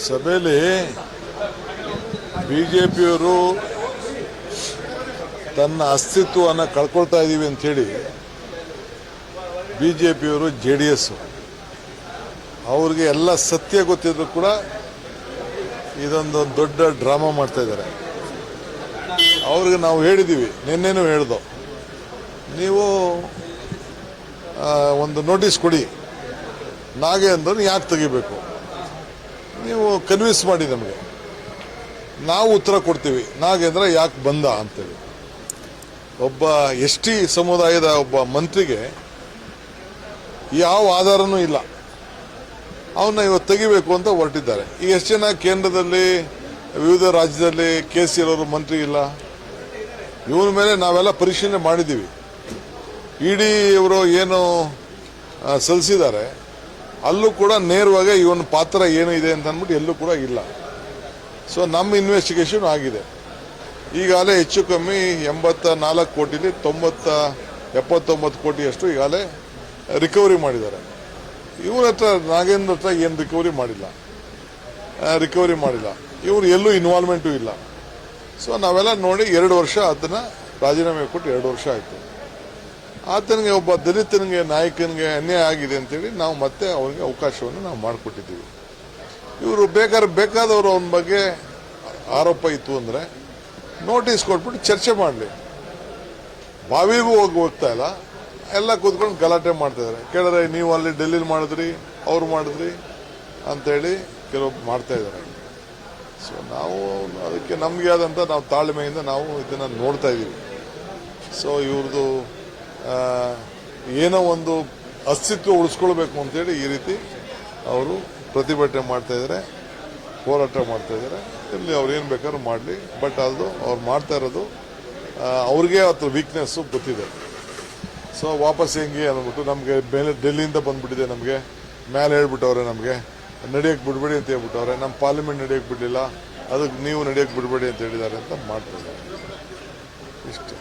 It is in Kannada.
ಸಭೆಯಲ್ಲಿ ಬಿಜೆಪಿಯವರು ತನ್ನ ಅಸ್ತಿತ್ವವನ್ನು ಕಳ್ಕೊಳ್ತಾ ಇದ್ದೀವಿ ಅಂಥೇಳಿ ಬಿಜೆಪಿಯವರು JDS ಅವ್ರಿಗೆ ಎಲ್ಲ ಸತ್ಯ ಗೊತ್ತಿದ್ರು ಕೂಡ ಇದೊಂದು ದೊಡ್ಡ ಡ್ರಾಮಾ ಮಾಡ್ತಾ ಇದ್ದಾರೆ. ಅವ್ರಿಗೆ ನಾವು ಹೇಳಿದ್ದೀವಿ, ನಿನ್ನೆನೂ ಹೇಳ್ದೋ, ನೀವು ಒಂದು ನೋಟಿಸ್ ಕೊಡಿ, ನಾಗೇಂದ್ರನ್ ಯಾಕೆ ತೆಗಿಬೇಕು, ನೀವು ಕನ್ವಿನ್ಸ್ ಮಾಡಿ ನಮಗೆ, ನಾವು ಉತ್ತರ ಕೊಡ್ತೀವಿ ನಾಗೇಂದ್ರ ಯಾಕೆ ಬಂದ ಅಂತೇಳಿ. ಒಬ್ಬ ST ಸಮುದಾಯದ ಒಬ್ಬ ಮಂತ್ರಿಗೆ ಯಾವ ಆಧಾರನೂ ಇಲ್ಲ, ಅವನ್ನ ಇವತ್ತು ತೆಗಿಬೇಕು ಅಂತ ಹೊರಟಿದ್ದಾರೆ. ಈಗ ಎಷ್ಟು ಜನ ಕೇಂದ್ರದಲ್ಲಿ ವಿವಿಧ ರಾಜ್ಯದಲ್ಲಿ ಕೇಸ್ ಇರೋರು ಮಂತ್ರಿ ಇಲ್ಲ. ಇವನ ಮೇಲೆ ನಾವೆಲ್ಲ ಪರಿಶೀಲನೆ ಮಾಡಿದ್ದೀವಿ. ED ಇವರು ಏನು ಸಲ್ಲಿಸಿದ್ದಾರೆ ಅಲ್ಲೂ ಕೂಡ ನೇರವಾಗಿ ಇವನ ಪಾತ್ರ ಏನು ಇದೆ ಅಂತ ಅಂದ್ಬಿಟ್ಟು ಎಲ್ಲೂ ಕೂಡ ಇಲ್ಲ. ಸೊ ನಮ್ಮ ಇನ್ವೆಸ್ಟಿಗೇಷನ್ ಆಗಿದೆ. ಈಗಾಗಲೇ ಹೆಚ್ಚು ಕಮ್ಮಿ 84 ಕೋಟಿಲಿ 79 ಕೋಟಿಯಷ್ಟು ಈಗಾಗಲೇ ರಿಕವರಿ ಮಾಡಿದ್ದಾರೆ. ಇವ್ರ ಹತ್ರ ನಾಗೇಂದ್ರ ಹತ್ರ ಏನು ರಿಕವರಿ ಮಾಡಿಲ್ಲ. ಇವ್ರು ಎಲ್ಲೂ ಇನ್ವಾಲ್ವ್ಮೆಂಟು ಇಲ್ಲ. ಸೊ ನಾವೆಲ್ಲ ನೋಡಿ 2 ವರ್ಷ ಅದನ್ನ ರಾಜೀನಾಮೆ ಕೊಟ್ಟು 2 ವರ್ಷ ಆಯಿತು. ಆತನಿಗೆ ಒಬ್ಬ ದಲಿತನಿಗೆ ನಾಯಕನಿಗೆ ಅನ್ಯಾಯ ಆಗಿದೆ ಅಂತೇಳಿ ನಾವು ಮತ್ತೆ ಅವನಿಗೆ ಅವಕಾಶವನ್ನು ನಾವು ಮಾಡಿಕೊಟ್ಟಿದ್ದೀವಿ. ಇವರು ಬೇಕಾದವರು ಅವನ ಬಗ್ಗೆ ಆರೋಪ ಇತ್ತು ಅಂದರೆ ನೋಟಿಸ್ ಕೊಟ್ಬಿಟ್ಟು ಚರ್ಚೆ ಮಾಡಲಿ. ಬಾವಿಗೂ ಹೋಗ್ತಾ ಇಲ್ಲ, ಎಲ್ಲ ಕೂತ್ಕೊಂಡು ಗಲಾಟೆ ಮಾಡ್ತಾಯಿದ್ದಾರೆ. ಕೇಳಿದ್ರೆ ನೀವು ಅಲ್ಲಿ ಡೆಲ್ಲಿಲಿ ಮಾಡಿದ್ರಿ, ಅವ್ರು ಮಾಡಿದ್ರಿ ಅಂತೇಳಿ ಕೆಲವೊಬ್ಬರು ಮಾಡ್ತಾ ಇದ್ದಾರೆ. ಸೊ ನಾವು ಅದಕ್ಕೆ ನಮಗೆ ಆದಂಥ ನಾವು ತಾಳ್ಮೆಯಿಂದ ನಾವು ಇದನ್ನು ನೋಡ್ತಾ ಇದ್ದೀವಿ. ಸೊ ಇವ್ರದ್ದು ಏನೋ ಒಂದು ಅಸ್ತಿತ್ವ ಉಳಿಸ್ಕೊಳ್ಬೇಕು ಅಂತೇಳಿ ಈ ರೀತಿ ಅವರು ಪ್ರತಿಭಟನೆ ಮಾಡ್ತಾಯಿದ್ದಾರೆ, ಹೋರಾಟ ಮಾಡ್ತಾಯಿದ್ದಾರೆ. ಇಲ್ಲಿ ಅವ್ರು ಏನು ಬೇಕಾದ್ರೂ ಮಾಡಲಿ, ಬಟ್ ಅದು ಅವ್ರು ಮಾಡ್ತಾ ಇರೋದು ಅವ್ರಿಗೆ ಅದ್ರ ವೀಕ್ನೆಸ್ಸು ಗೊತ್ತಿದೆ. ಸೊ ವಾಪಸ್ ಹೆಂಗೆ ಅಂದ್ಬಿಟ್ಟು ನಮಗೆ ಮೇಲೆ ಡೆಲ್ಲಿಯಿಂದ ಬಂದ್ಬಿಟ್ಟಿದೆ, ನಮಗೆ ಮೇಲೆ ಹೇಳ್ಬಿಟ್ಟವ್ರೆ, ನಮಗೆ ನಡೆಯೋಕ್ಕೆ ಬಿಡಬೇಡಿ ಅಂತ ಹೇಳ್ಬಿಟ್ಟವ್ರೆ, ನಮ್ಮ ಪಾರ್ಲಿಮೆಂಟ್ ನಡೆಯೋಕ್ಕೆ ಬಿಡಲಿಲ್ಲ, ಅದಕ್ಕೆ ನೀವು ನಡೆಯೋಕ್ಕೆ ಬಿಡಬೇಡಿ ಅಂತ ಹೇಳಿದ್ದಾರೆ ಅಂತ ಮಾಡ್ತಾರೆ. ಇಷ್ಟೇ.